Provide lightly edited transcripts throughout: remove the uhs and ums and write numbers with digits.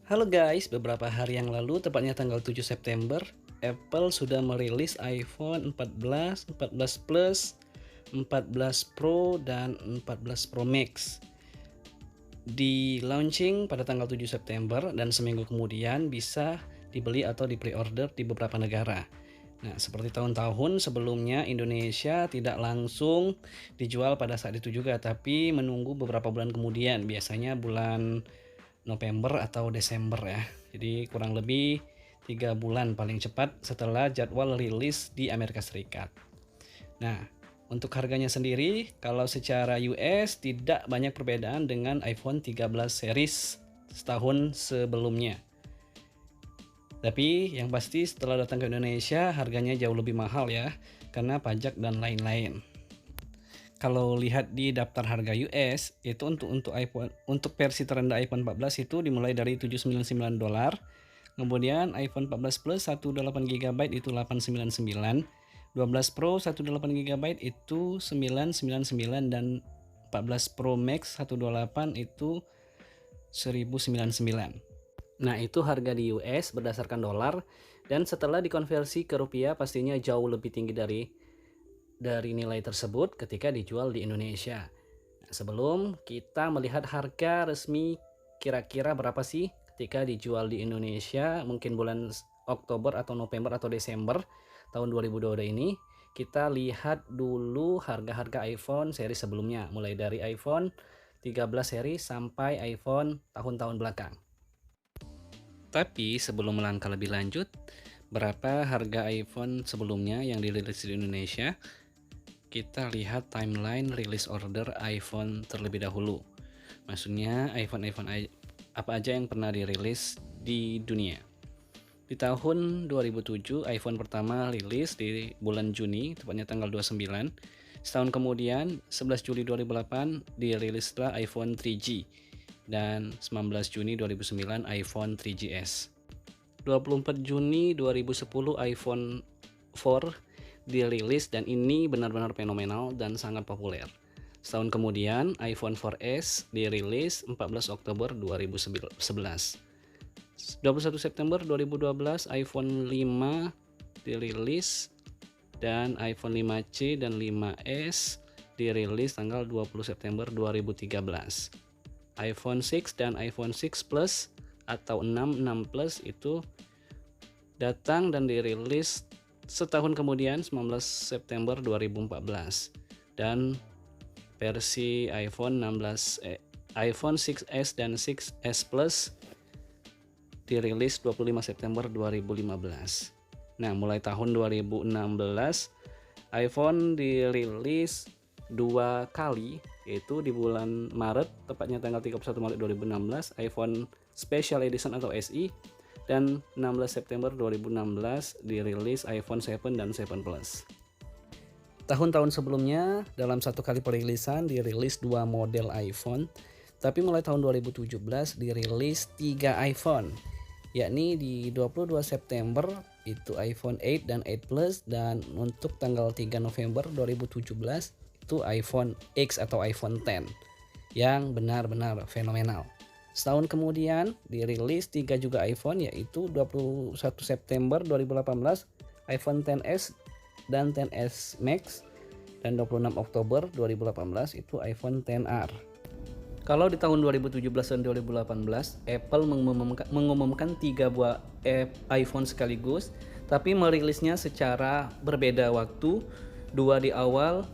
Halo guys, beberapa hari yang lalu, tepatnya tanggal 7 September, Apple sudah merilis iPhone 14, 14 Plus, 14 Pro, dan 14 Pro Max. Di launching pada tanggal 7 September dan seminggu kemudian bisa dibeli atau di pre-order di beberapa negara. Nah, seperti tahun-tahun sebelumnya, Indonesia tidak langsung dijual pada saat itu juga, tapi menunggu beberapa bulan kemudian, biasanya bulan November atau Desember ya. Jadi kurang lebih 3 bulan paling cepat setelah jadwal rilis di Amerika Serikat. Nah, untuk harganya sendiri, kalau secara US tidak banyak perbedaan dengan iPhone 13 series setahun sebelumnya. Tapi yang pasti setelah datang ke Indonesia harganya jauh lebih mahal ya, karena pajak dan lain-lain. Kalau lihat di daftar harga US itu untuk iPhone, untuk versi terendah iPhone 14 itu dimulai dari $799. Kemudian iPhone 14 Plus 18 GB itu 899, 12 Pro 18 GB itu 999, dan 14 Pro Max 128 itu 1099. Nah, itu harga di US berdasarkan dolar, dan setelah dikonversi ke rupiah pastinya jauh lebih tinggi dari nilai tersebut ketika dijual di Indonesia. Nah, sebelum kita melihat harga resmi kira-kira berapa sih ketika dijual di Indonesia, mungkin bulan Oktober atau November atau Desember tahun 2022 ini, kita lihat dulu harga-harga iPhone seri sebelumnya, mulai dari iPhone 13 seri sampai iPhone tahun-tahun belakang. Tapi sebelum melangkah lebih lanjut, berapa harga iPhone sebelumnya yang dirilis di Indonesia? Kita lihat timeline rilis order iPhone terlebih dahulu. Maksudnya iPhone apa aja yang pernah dirilis di dunia. Di tahun 2007 iPhone pertama rilis di bulan Juni, tepatnya tanggal 29. Setahun kemudian 11 Juli 2008 dirilislah iPhone 3G, dan 19 Juni 2009 iPhone 3GS. 24 Juni 2010 iPhone 4 dirilis, dan ini benar-benar fenomenal dan sangat populer. Setahun kemudian iPhone 4S dirilis 14 Oktober 2011. 21 September 2012 iPhone 5 dirilis, dan iPhone 5C dan 5S dirilis tanggal 20 September 2013. iPhone 6 dan iPhone 6 Plus atau 6 Plus itu datang dan dirilis setahun kemudian 19 September 2014, dan versi iPhone 6s dan 6s Plus dirilis 25 September 2015. Nah, mulai tahun 2016 iPhone dirilis 2 kali, yaitu di bulan Maret, tepatnya tanggal 31 Maret 2016 iPhone Special Edition atau SE, dan 16 September 2016 dirilis iPhone 7 dan 7 Plus. Tahun-tahun sebelumnya dalam satu kali perilisan dirilis 2 model iPhone, tapi mulai tahun 2017 dirilis 3 iPhone, yakni di 22 September itu iPhone 8 dan 8 Plus, dan untuk tanggal 3 November 2017 itu iPhone X atau iPhone X yang benar-benar fenomenal. Setahun kemudian dirilis 3 juga iPhone, yaitu 21 September 2018 iPhone XS dan XS Max, dan 26 Oktober 2018 itu iPhone XR. Kalau di tahun 2017 dan 2018 Apple mengumumkan 3 buah iPhone sekaligus, tapi merilisnya secara berbeda waktu, 2 di awal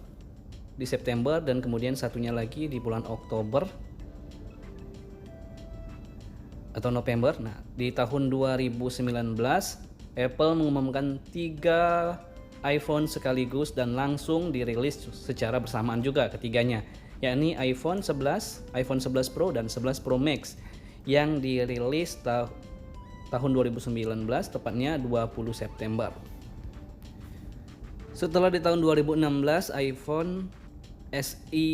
di September dan kemudian satunya lagi di bulan Oktober atau November. Nah, di tahun 2019 Apple mengumumkan 3 iPhone sekaligus dan langsung dirilis secara bersamaan juga ketiganya, yakni iPhone 11, iPhone 11 Pro dan 11 Pro Max yang dirilis tahun 2019, tepatnya 20 September. Setelah di tahun 2016 iPhone SE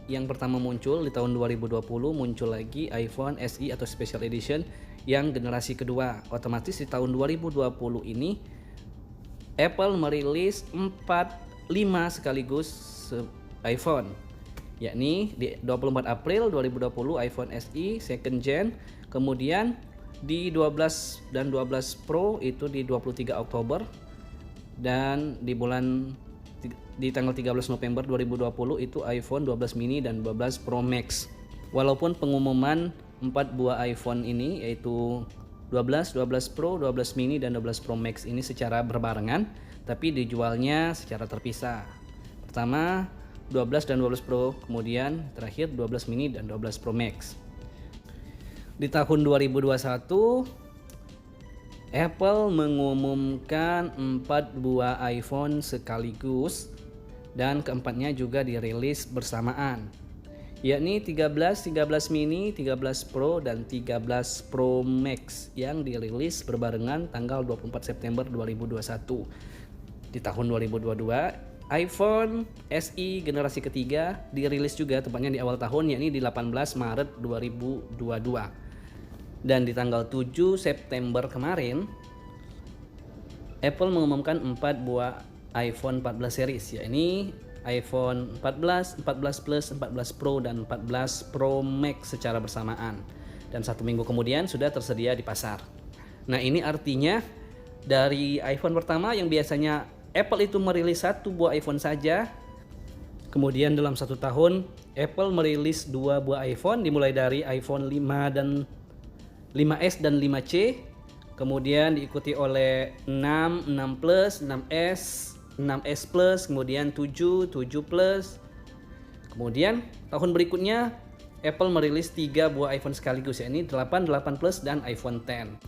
yang pertama muncul, di tahun 2020 muncul lagi iPhone SE atau Special Edition yang generasi kedua. Otomatis di tahun 2020 ini Apple merilis 5 sekaligus iPhone, yakni di 24 April 2020 iPhone SE second gen, kemudian Di 12 dan 12 Pro itu di 23 Oktober, dan di tanggal 13 November 2020 itu iPhone 12 mini dan 12 Pro Max. Walaupun pengumuman 4 buah iPhone ini yaitu 12, 12 Pro, 12 mini dan 12 Pro Max ini secara berbarengan, tapi dijualnya secara terpisah. Pertama 12 dan 12 Pro, kemudian terakhir 12 mini dan 12 Pro Max. Di tahun 2021 Apple mengumumkan 4 buah iPhone sekaligus, dan keempatnya juga dirilis bersamaan, yakni 13, 13 mini, 13 Pro, dan 13 Pro Max yang dirilis berbarengan tanggal 24 September 2021. Di tahun 2022, iPhone SE generasi ketiga dirilis juga tepatnya di awal tahun, yakni di 18 Maret 2022. Dan di tanggal 7 September kemarin, Apple mengumumkan 4 buah iPhone 14 series, yakni iPhone 14, 14 Plus, 14 Pro, dan 14 Pro Max secara bersamaan. Dan 1 minggu kemudian sudah tersedia di pasar. Nah, ini artinya dari iPhone pertama yang biasanya Apple itu merilis 1 buah iPhone saja, kemudian dalam 1 tahun Apple merilis 2 buah iPhone, dimulai dari iPhone 5S dan 5C, kemudian diikuti oleh 6, 6 Plus, 6S, 6S Plus, kemudian 7, 7 Plus. Kemudian tahun berikutnya Apple merilis 3 buah iPhone sekaligus, yakni 8, 8 Plus, dan iPhone X.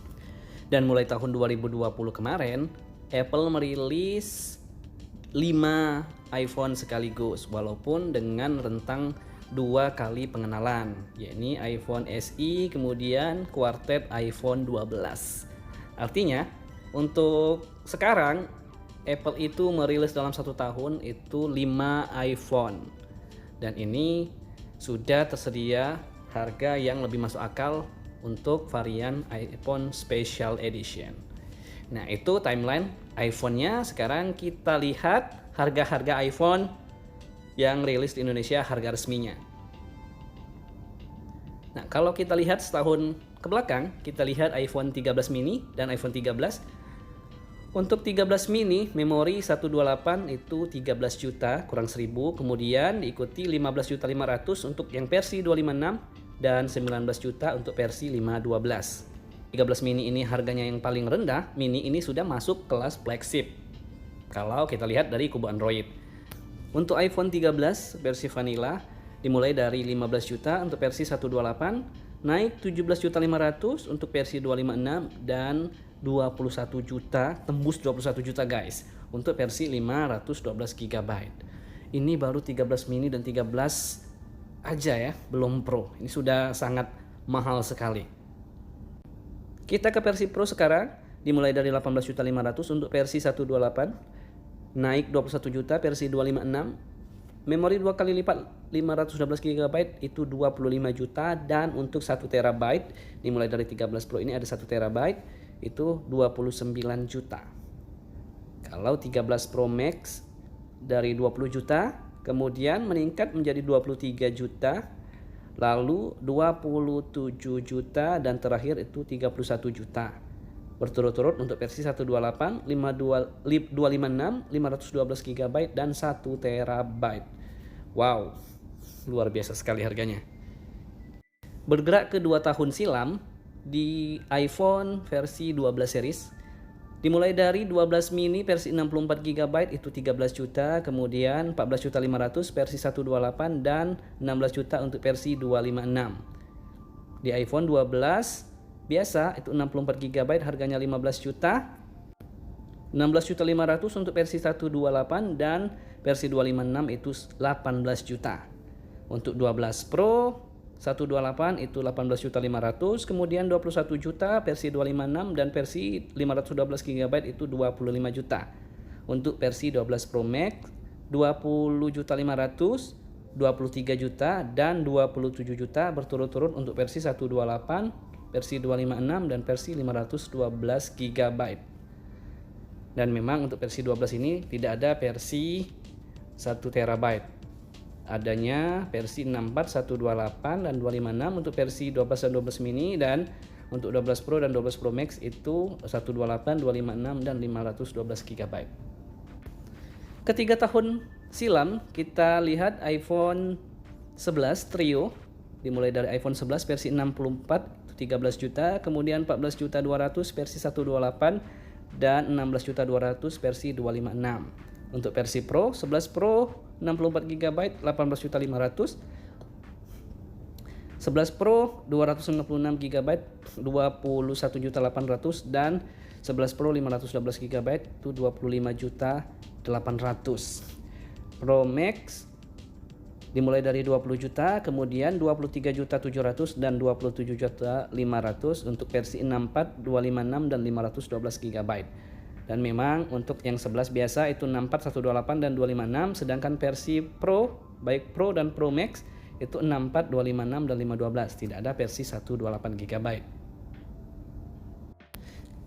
Dan mulai tahun 2020 kemarin, Apple merilis 5 iPhone sekaligus, walaupun dengan rentang 2 kali pengenalan, yakni iPhone SE, kemudian kuartet iPhone 12. Artinya untuk sekarang Apple itu merilis dalam 1 tahun itu 5 iPhone, dan ini sudah tersedia harga yang lebih masuk akal untuk varian iPhone Special Edition. Nah, itu timeline iPhone-nya. Sekarang kita lihat harga-harga iPhone yang rilis di Indonesia, harga resminya. Nah, kalau kita lihat setahun ke belakang, kita lihat iPhone 13 mini dan iPhone 13. Untuk 13 mini, memori 128 itu 13 juta kurang 1000, kemudian diikuti 15.500.000 untuk yang versi 256 dan 19 juta untuk versi 512. 13 mini ini harganya yang paling rendah. Mini ini sudah masuk kelas flagship kalau kita lihat dari kubu Android. Untuk iPhone 13 versi vanilla dimulai dari 15 juta untuk versi 128, naik 17.500.000 untuk versi 256, dan 21 juta, tembus 21 juta guys untuk versi 512 GB. Ini baru 13 mini dan 13 aja ya, belum Pro. Ini sudah sangat mahal sekali. Kita ke versi Pro sekarang, dimulai dari 18.500.000 untuk versi 128, naik 21 juta versi 256, memori 2 kali lipat 512 GB itu 25 juta, dan untuk 1 TB dimulai dari 13 Pro ini ada 1 TB itu 29 juta. Kalau 13 Pro Max dari 20 juta kemudian meningkat menjadi 23 juta, lalu 27 juta, dan terakhir itu 31 juta. Berturut-turut untuk versi 128, 256, 512 GB, dan 1 TB. Wow, luar biasa sekali harganya. Bergerak ke 2 tahun silam, di iPhone versi 12 series, dimulai dari 12 mini versi 64 GB itu 13 juta, kemudian 14.500.000 versi 128, dan 16 juta untuk versi 256. Di iPhone 12 biasa itu 64 GB harganya 15 juta, 16.500.000 untuk versi 128, dan versi 256 itu 18 juta. Untuk 12 Pro 128 itu 18.500.000, kemudian 21 juta versi 256, dan versi 512 GB itu 25 juta. Untuk versi 12 Pro Max 20.500.000, 23 juta, dan 27 juta berturut-turut untuk versi 128, versi 256, dan versi 512 GB. Dan memang untuk versi 12 ini tidak ada versi 1 TB. Adanya versi 64, 128, dan 256 untuk versi 12 dan 12 mini, dan Untuk 12 Pro dan 12 Pro Max itu 128, 256 dan 512 GB. Ketiga tahun silam kita lihat iPhone 11 Trio, dimulai dari iPhone 11 versi 64 itu 13 juta, kemudian 14.200.000 versi 128 dan 16.200.000 versi 256. Untuk versi Pro, 11 Pro 64 GB 18.500.000, 11 Pro 256 GB 21.800.000 dan 11 Pro 512 GB itu 25.800.000. Pro Max dimulai dari 20 juta, kemudian 23.700.000 dan 27.500.000 untuk versi 64, 256 dan 512 GB. Dan memang untuk yang 11 biasa itu 64, 128 dan 256, sedangkan versi Pro, baik Pro dan Pro Max itu 64, 256 dan 512, tidak ada versi 128 GB.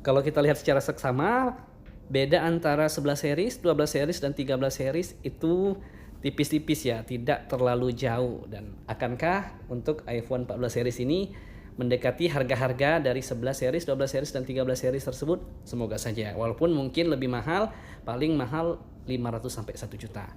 Kalau kita lihat secara seksama, beda antara 11 series, 12 series dan 13 series itu tipis-tipis ya, tidak terlalu jauh. Dan akankah untuk iPhone 14 series ini mendekati harga-harga dari 11 series, 12 series dan 13 series tersebut? Semoga saja. Walaupun mungkin lebih mahal, paling mahal 500 sampai 1 juta.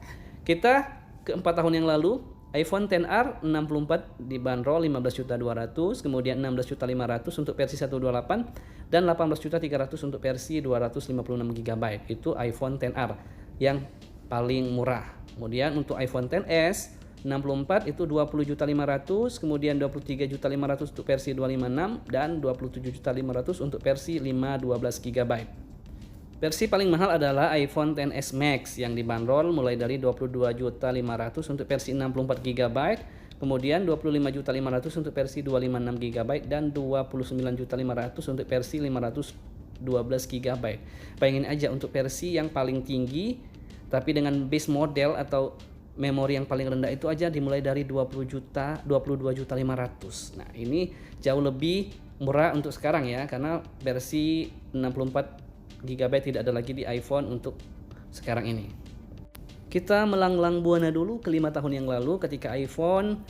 Kita ke 4 tahun yang lalu, iPhone XR 64 dibanderol 15.200.000, kemudian 16.500.000 untuk versi 128 dan 18.300.000 untuk versi 256 GB. Itu iPhone XR yang paling murah. Kemudian untuk iPhone XS 64 itu 20.500.000, kemudian 23.500.000 untuk versi 256 dan 27.500.000 untuk versi 512 GB. Versi paling mahal adalah iPhone XS Max yang dibanderol mulai dari 22.500.000 untuk versi 64 GB, kemudian 25.500.000 untuk versi 256 GB dan 29.500.000 untuk versi 512 GB. Bayangin aja untuk versi yang paling tinggi tapi dengan base model atau memori yang paling rendah itu aja dimulai dari 22.500.000. Nah, ini jauh lebih murah untuk sekarang ya, karena versi 64 GB tidak ada lagi di iPhone untuk sekarang ini. Kita melanglang buana dulu ke 5 tahun yang lalu ketika iPhone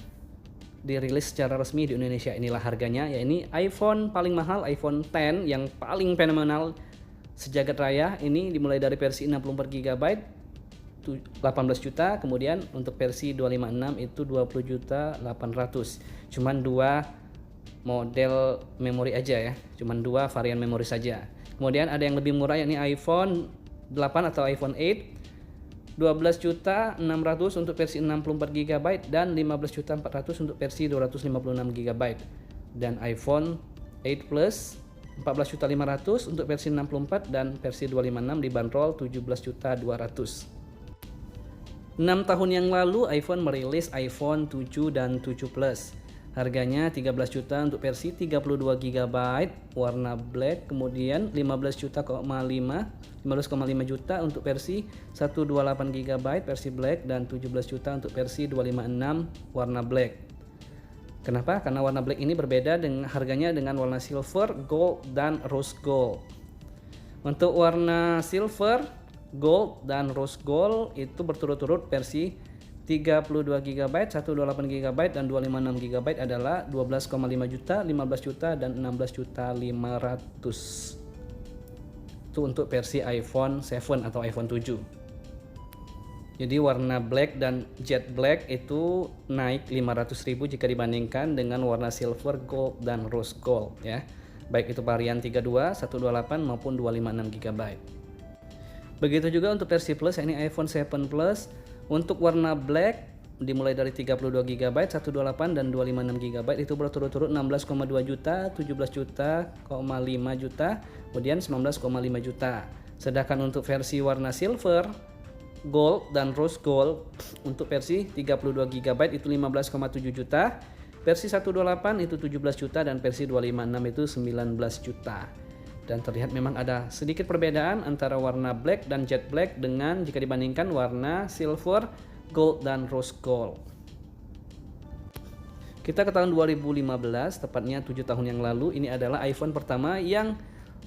dirilis secara resmi di Indonesia. Inilah harganya, ya ini iPhone paling mahal, iPhone X yang paling fenomenal sejagat raya. Ini dimulai dari versi 64 GB 18 juta, kemudian untuk versi 256 itu 20.800.000. Cuman dua model memori aja ya, cuman dua varian memori saja. Kemudian ada yang lebih murah yakni iPhone 8 atau iPhone 8 12.600.000 untuk versi 64 GB dan 15.400.000 untuk versi 256 GB. Dan iPhone 8 Plus 14.500.000 untuk versi 64 dan versi 256 dibanderol 17.200.000. 6 tahun yang lalu iPhone merilis iPhone 7 dan 7 Plus. Harganya 13 juta untuk versi 32 GB warna black, kemudian 15,5 juta untuk versi 128 GB versi black dan 17 juta untuk versi 256 warna black. Kenapa? Karena warna black ini berbeda dengan harganya dengan warna silver, gold dan rose gold. Untuk warna silver, gold dan rose gold itu berturut-turut versi 32 GB, 128 GB dan 256 GB adalah 12,5 juta, 15 juta dan 16.500.000. Itu untuk versi iPhone 7 atau iPhone 7. Jadi warna black dan jet black itu naik 500.000 jika dibandingkan dengan warna silver, gold dan rose gold ya. Baik itu varian 32, 128 maupun 256 GB. Begitu juga untuk versi Plus, ini iPhone 7 Plus. Untuk warna black dimulai dari 32 GB, 128 dan 256 GB itu berturut-turut 16,2 juta, 17 juta, 5 juta, kemudian 19,5 juta. Sedangkan untuk versi warna silver, gold dan rose gold untuk versi 32 GB itu 15,7 juta, versi 128 itu 17 juta dan versi 256 itu 19 juta. Dan terlihat memang ada sedikit perbedaan antara warna black dan jet black dengan jika dibandingkan warna silver, gold dan rose gold. Kita ke tahun 2015, tepatnya 7 tahun yang lalu. Ini adalah iPhone pertama yang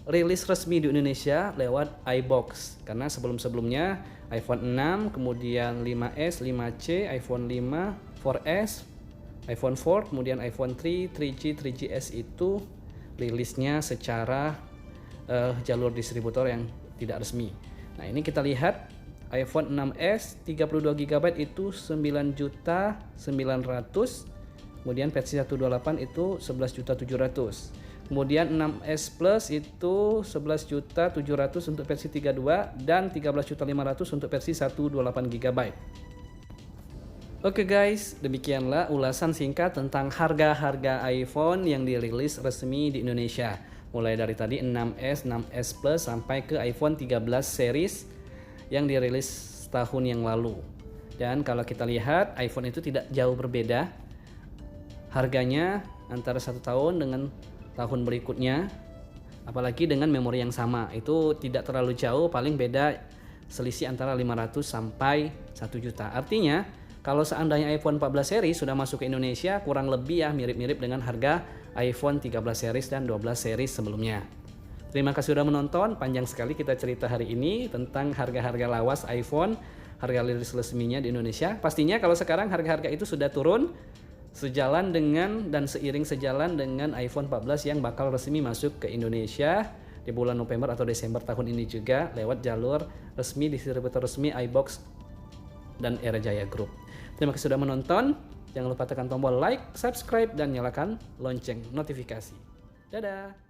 rilis resmi di Indonesia lewat iBox. Karena sebelum-sebelumnya iPhone 6, kemudian 5S, 5C, iPhone 5, 4S, iPhone 4, kemudian iPhone 3, 3G, 3GS itu rilisnya secara jalur distributor yang tidak resmi. Nah, ini kita lihat iPhone 6s 32GB itu 9.900.000, kemudian versi 128 itu 11.700.000. Kemudian 6s Plus itu 11.700.000 untuk versi 32 dan 13.500.000 untuk versi 128GB. Oke guys, demikianlah ulasan singkat tentang harga-harga iPhone yang dirilis resmi di Indonesia. Mulai dari tadi 6s, 6s Plus sampai ke iPhone 13 series yang dirilis tahun yang lalu. Dan kalau kita lihat iPhone itu tidak jauh berbeda harganya antara 1 tahun dengan tahun berikutnya, apalagi dengan memori yang sama. Itu tidak terlalu jauh, paling beda selisih antara 500 sampai 1 juta. Artinya kalau seandainya iPhone 14 series sudah masuk ke Indonesia, kurang lebih ya mirip-mirip dengan harga iPhone 13 series dan 12 series sebelumnya. Terima kasih sudah menonton. Panjang sekali kita cerita hari ini tentang harga-harga lawas iPhone, harga rilis resminya di Indonesia. Pastinya kalau sekarang harga-harga itu sudah turun sejalan dengan dan seiring sejalan dengan iPhone 14 yang bakal resmi masuk ke Indonesia di bulan November atau Desember tahun ini juga lewat jalur resmi distributor resmi iBox dan Era Jaya Group. Terima kasih sudah menonton. Jangan lupa tekan tombol like, subscribe, dan nyalakan lonceng notifikasi. Dadah!